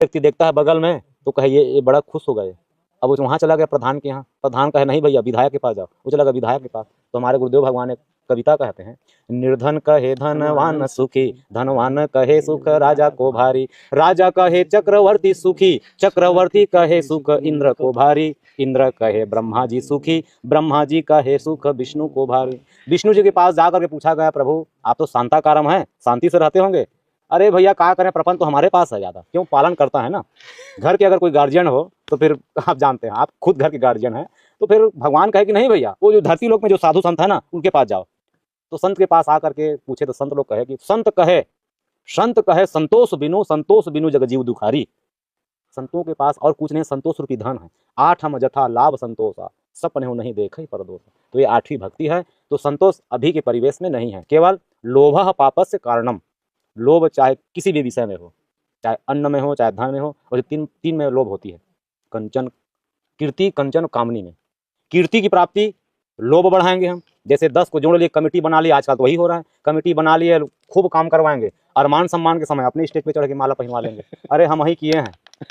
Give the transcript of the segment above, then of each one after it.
व्यक्ति देखता है बगल में तो कहे ये बड़ा खुश हो गए। अब वो वहाँ चला गया प्रधान के यहाँ, प्रधान कहे नहीं भैया विधायक के पास जाओ, वो चला गया विधायक के पास। तो हमारे गुरुदेव भगवान एक कविता कहते हैं, निर्धन कहे धनवान सुखी, धनवान कहे सुख राजा को भारी, राजा कहे चक्रवर्ती सुखी, चक्रवर्ती कहे सुख इंद्र को भारी, इंद्र कहे ब्रह्मा जी सुखी, ब्रह्मा जी कहे सुख विष्णु को भारी। विष्णु जी के पास जाकर के पूछा गया प्रभु आप तो शांताकारम हैं, शांति से रहते होंगे। अरे भैया क्या करें, प्रपंच तो हमारे पास है ज़्यादा, क्यों पालन करता है ना। घर के अगर कोई गार्जियन हो तो फिर आप जानते हैं, आप खुद घर के गार्जियन हैं, तो फिर भगवान कहे कि नहीं भैया वो जो धरती लोक में जो साधु संत है ना उनके पास जाओ। तो संत के पास आकर के पूछे तो संत लोग कहे कि संत कहे संतोष बिनु जग जीव दुखारी। संतों के पास और कुछ नहीं, संतोष रूपी धन है। 8 हम जथा लाभ संतोषा, सपने हो नहीं देखे परदोष। तो ये 8वीं भक्ति है। तो संतोष अभी के परिवेश में नहीं है। केवल लोभः पापस्य कारणम, लोभ चाहे किसी भी विषय में हो, चाहे अन्न में हो चाहे धन में हो, और तीन में लोभ होती है, कंचन कीर्ति कंचन कामनी में। कीर्ति की प्राप्ति लोभ बढ़ाएंगे हम, जैसे 10 को जोड़ लिए कमेटी बना ली, आजकल तो वही हो रहा है, कमेटी बना लिए खूब काम करवाएंगे, और मान सम्मान के समय अपने स्टेज पे चढ़ के माला पहनवा लेंगे, अरे हम वही किए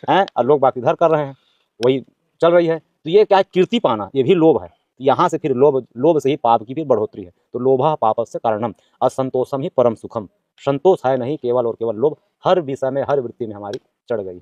हैं और लोग बाकी इधर कर रहे हैं, वही चल रही है। तो ये क्या है, कीर्ति पाना, ये भी लोभ है। यहाँ से फिर लोभ से ही पाप की फिर बढ़ोतरी है। तो लोभः पापस्य कारणम असंतोषम ही परम सुखम। संतोष है नहीं, केवल और केवल लोभ हर विषय में हर वृत्ति में हमारी चढ़ गई।